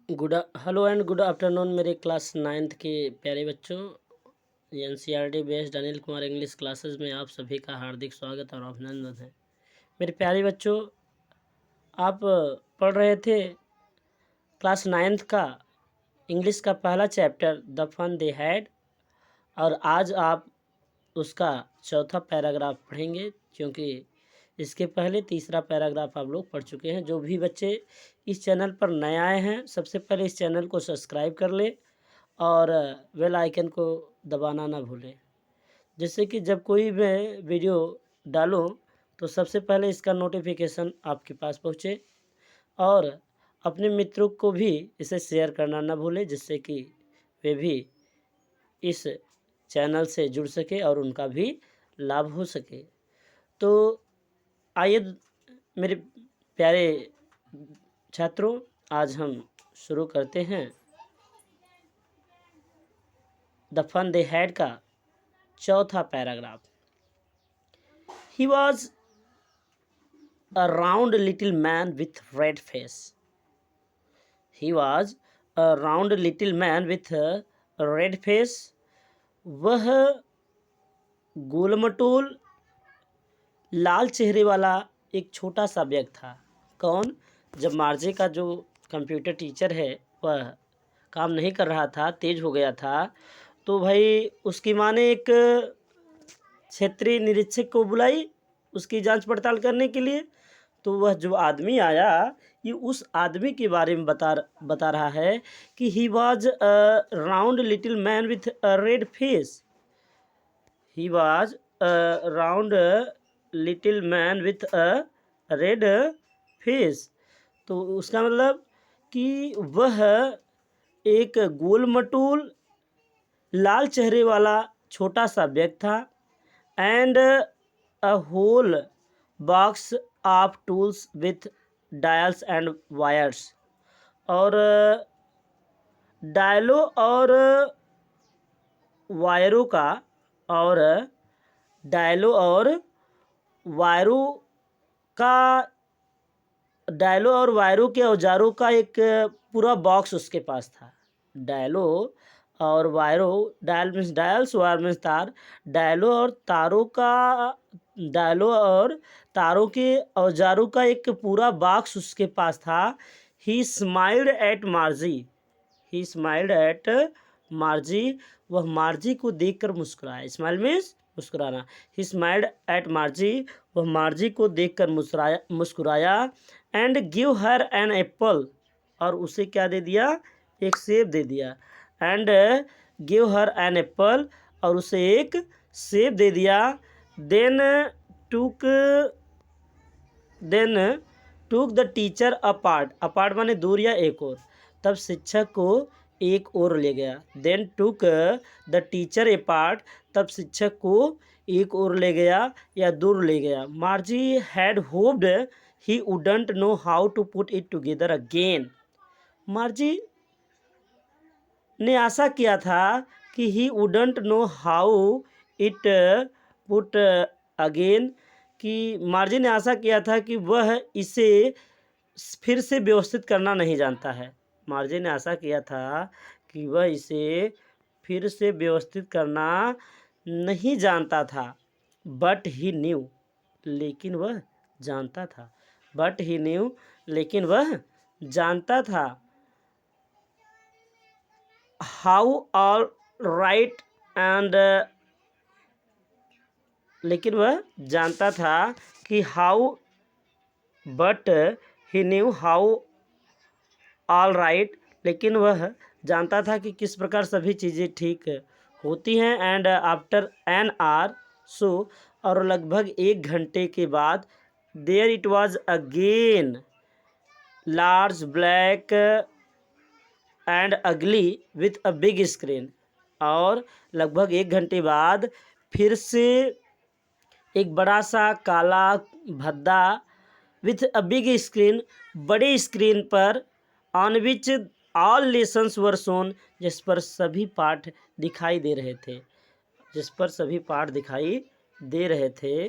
Hello and good afternoon मेरे class ninth के प्यारे बच्चों। NCERT based Anil Kumar English classes में आप सभी का हार्दिक स्वागत और अभिनंदन है। मेरे प्यारे बच्चों, आप पढ़ रहे थे क्लास नाइन्थ का इंग्लिश का पहला chapter the fun they had, और आज आप उसका चौथा पैराग्राफ पढ़ेंगे, क्योंकि इसके पहले तीसरा पैराग्राफ आप लोग पढ़ चुके हैं। जो भी बच्चे इस चैनल पर नए आए हैं, सबसे पहले इस चैनल को सब्सक्राइब कर ले और बेल आइकन को दबाना ना भूलें, जिससे कि जब कोई मैं वीडियो डालूं तो सबसे पहले इसका नोटिफिकेशन आपके पास पहुंचे। और अपने मित्रों को भी इसे शेयर करना ना भूलें, जिससे कि वे भी इस चैनल से जुड़ सके और उनका भी लाभ हो सके। तो आइए मेरे प्यारे छात्रों, आज हम शुरू करते हैं द फन दे हैड का चौथा paragraph. He was a round little man with red face. He was a round little man with red face. वह गोलमटोल लाल चेहरे वाला एक छोटा सा व्यक्ति था। कौन? जब मार्जे का जो कंप्यूटर टीचर है वह काम नहीं कर रहा था, तेज हो गया था, तो भाई उसकी माँ ने एक क्षेत्रीय निरीक्षक को बुलाई उसकी जांच पड़ताल करने के लिए। तो वह जो आदमी आया, ये उस आदमी के बारे में बता रहा है कि he was a round little man with a red face. He was a round little man with a red face. तो उसका मतलब कि वह एक गोल मटोल लाल चेहरे वाला छोटा सा व्यक्ति था। And a whole box of tools with dials and wires. और डायलों और वायरों का और डायलों और वायरों का डायलों और वायरों के औजारों का एक पूरा बॉक्स उसके पास था। डायलों और वायरों, dial means dials, wire means तार। डायलों और तारों के औजारों का एक पूरा बॉक्स उसके पास था। He smiled at Margie. He smiled at Margie. वह मार्जी को देखकर मुस्कुराया। स्माइल मीन्स मुस्कुराना। He smiled at Margie. वह मार्जी को देखकर मुस्कुराया। And give her an apple. और उसे क्या दे दिया? एक सेब दे दिया। And give her an apple. और उसे एक सेब दे दिया। Then took the teacher apart. Apart माने दूर या एक और। तब शिक्षक को एक और ले गया। Then took the teacher apart. तब शिक्षक को एक और ले गया या दूर ले गया। Margie had hoped he wouldn't know how to put it together again. Margie ने आशा किया था कि he wouldn't know how it put again, कि मार्जी ने आशा किया था कि वह इसे फिर से व्यवस्थित करना नहीं जानता है। मार्जी ने आशा किया था कि वह इसे फिर से व्यवस्थित करना नहीं जानता था। बट ही न्यू, लेकिन वह जानता था। बट ही न्यू, लेकिन वह जानता था। हाउ ऑल राइट एंड, लेकिन वह जानता था कि how, but he knew how all right, लेकिन वह जानता था कि किस प्रकार सभी चीज़ें ठीक होती हैं। And after an hour so, और लगभग 1 घंटे के बाद, there it was again large black and ugly with a big screen. और लगभग 1 घंटे बाद फिर से एक बड़ा सा काला भद्दा विथ अ बिग स्क्रीन, बड़ी स्क्रीन पर, on which all lessons were shown, जिस पर सभी पाठ दिखाई दे रहे थे। जिस पर सभी पाठ दिखाई दे रहे थे।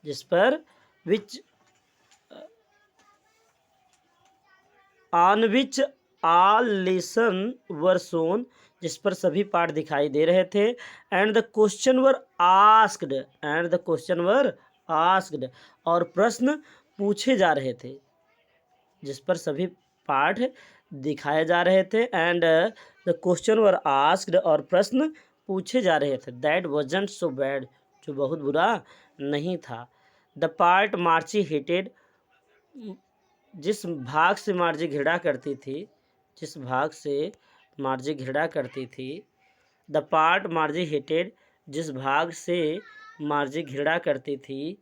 जिस पर which on which all lesson were shown, जिस पर सभी पाठ दिखाई दे रहे थे। And the question were asked, and the question were asked, और प्रश्न पूछे जा रहे थे, जिस पर सभी पाठ दिखाए जा रहे थे। And the question were asked, और प्रश्न पूछे जा रहे थे। दैट वॉजंट सो बैड, जो बहुत बुरा नहीं था। द पार्ट मार्ची हेटेड, जिस भाग से मार्जी घृणा करती थी, जिस भाग से मार्जी घृणा करती थी। द पार्ट मार्जी हेटेड, जिस भाग से मार्जी घृणा करती थी।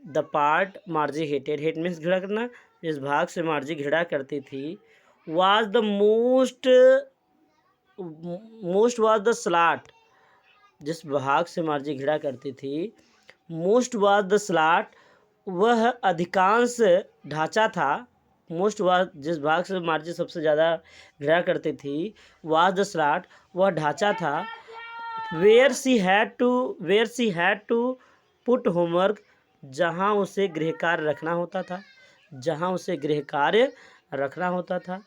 The part मार्जी hated, hate means घृणा करना, जिस भाग से मार्जी घृणा करती थी। Was the most was the slot, जिस भाग से मार्जी घृणा करती थी। मोस्ट वाज द स्लाट, वह अधिकांश ढांचा था। मोस्ट वाज, जिस भाग से मार्जी सबसे ज़्यादा घृणा करती थी। वाज द स्लाट, वह ढांचा था। Where she had to put homework, जहाँ उसे गृह कार्य रखना होता था, जहाँ उसे गृह कार्य रखना होता था।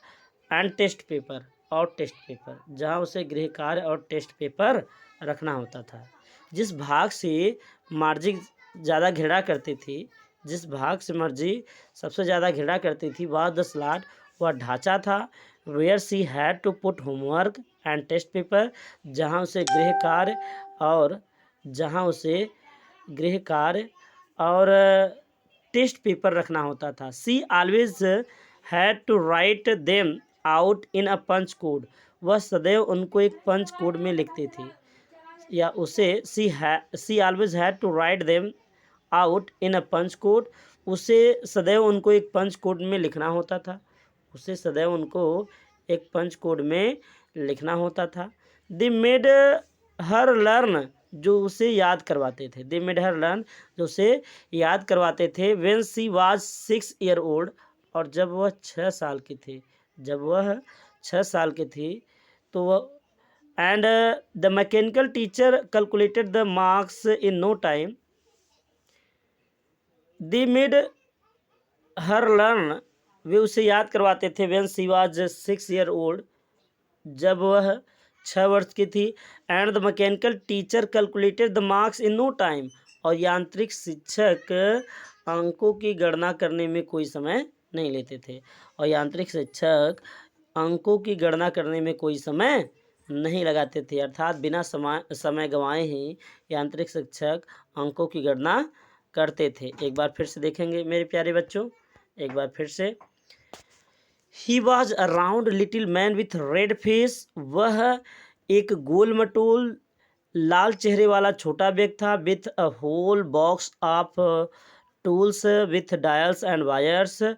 एंड टेस्ट पेपर, और टेस्ट पेपर, जहाँ उसे गृह कार्य और टेस्ट पेपर रखना होता था। जिस भाग से मार्जी ज़्यादा घृणा करती थी, जिस भाग से मार्जी सबसे ज़्यादा घृणा करती थी, वह द स्लाट, वह ढांचा था। Where she had to put homework and test paper, जहाँ उसे गृह कार्य और टेस्ट पेपर रखना होता था। She always had to write them out in a punch code, वह सदैव उनको एक पंच कोड में लिखती थी, या उसे she always had to write them out in a punch code, उसे सदैव उनको एक पंच कोड में लिखना होता था, उसे सदैव उनको एक पंच कोड में लिखना होता था। दे मेड हर लर्न, जो उसे याद करवाते थे। दे मेड हर लर्न, जो उसे याद करवाते थे। When she was 6 year old, और जब वह 6 साल की थी, जब वह 6 साल की थी, तो वह and the mechanical teacher calculated the marks in no time. They made her learn, वे उसे याद करवाते थे। When she was 6 year old, जब वह 6 वर्ष की थी। And the mechanical teacher calculated the marks in no time, और यांत्रिक शिक्षक अंकों की गणना करने में कोई समय नहीं लेते थे, और यांत्रिक शिक्षक अंकों की गणना करने में कोई समय नहीं लगाते थे, अर्थात बिना समय गंवाए ही यांत्रिक शिक्षक अंकों की गणना करते थे। एक बार फिर से देखेंगे मेरे प्यारे बच्चों, एक बार फिर से। He was a round little man with red face, वह एक गोल मटोल लाल चेहरे वाला छोटा व्यक्ति था। With a whole box of tools with dials and wires,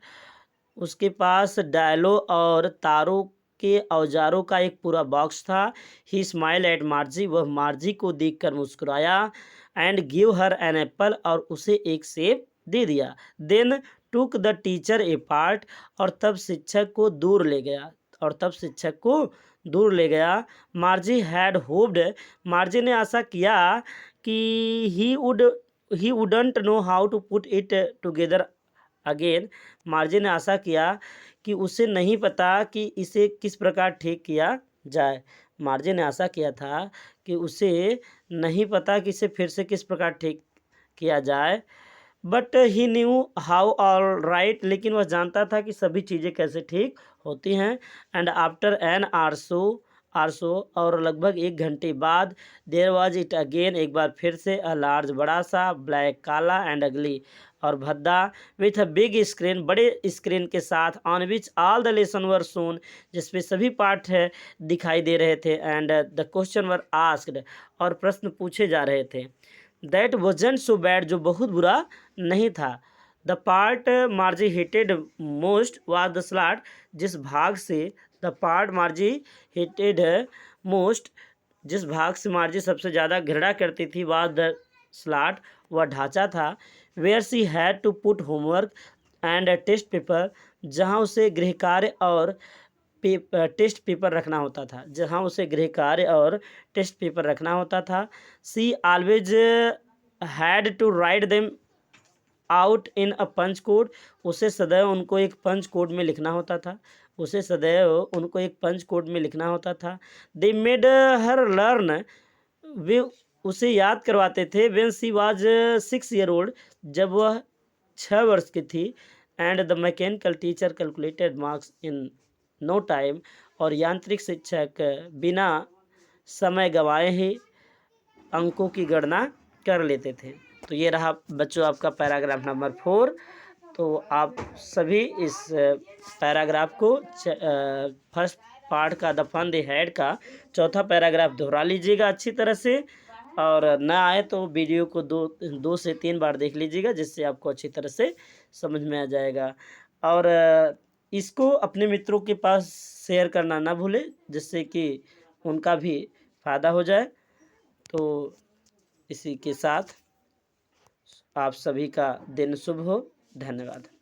उसके पास डायलों और तारों के औजारों का एक पूरा बॉक्स था। ही स्माइल एट मार्जी, वह मार्जी को देखकर मुस्कुराया। And give her an apple, और उसे एक सेब दे दिया। Then took the teacher a part, और तब शिक्षक को दूर ले गया। मार्जी हैड होप्ड, मार्जी ने आशा किया कि he wouldn't know how to put it together again, Margie ने आशा किया कि उसे नहीं पता कि इसे किस प्रकार ठीक किया जाए। मार्जी ने आशा किया था कि उसे नहीं पता कि इसे फिर से किस प्रकार ठीक किया जाए। But he knew how all right, लेकिन वह जानता था कि सभी चीज़ें कैसे ठीक होती हैं। एंड आफ्टर एन आरसो, और लगभग 1 घंटे बाद, देयर वाज इट अगेन, एक बार फिर से, अ लार्ज, बड़ा सा, ब्लैक, काला, एंड अगली, और भद्दा, विथ अ बिग स्क्रीन, बड़े स्क्रीन के साथ, on which all the lesson were shown, जिसपे सभी पाठ दिखाई दे रहे थे। And the question were asked, और प्रश्न पूछे जा रहे थे। दैट वॉजंट सो बैड, जो बहुत बुरा नहीं था। The part मार्जी hated most was the slot, जिस भाग से द पार्ट मार्जी हेटेड मोस्ट, जिस भाग से मार्जी सबसे ज़्यादा घृणा करती थी, वाज द स्लाट, वह ढांचा था। Where she had to put homework and test paper, जहाँ उसे गृह कार्य और टेस्ट पेपर रखना होता था, जहाँ उसे गृह कार्य और टेस्ट पेपर रखना होता था। She always had to write them out in a punch code, उसे सदैव उनको एक पंच कोड में लिखना होता था, उसे सदैव उनको एक पंच कोड में लिखना होता था। दे मेड हर लर्न, वे उसे याद करवाते थे। When she was 6 year old, जब वह 6 वर्ष की थी। And the mechanical teacher calculated marks in no time, और यांत्रिक शिक्षक बिना समय गंवाए ही अंकों की गणना कर लेते थे। तो ये रहा बच्चों आपका पैराग्राफ नंबर 4। तो आप सभी इस पैराग्राफ को फर्स्ट पार्ट का द फन दे हैड का चौथा पैराग्राफ दोहरा लीजिएगा अच्छी तरह से, और ना आए तो वीडियो को 2 से 3 बार देख लीजिएगा, जिससे आपको अच्छी तरह से समझ में आ जाएगा। और इसको अपने मित्रों के पास शेयर करना ना भूलें, जिससे कि उनका भी फ़ायदा हो जाए। तो इसी के साथ आप सभी का दिन शुभ हो। धन्यवाद।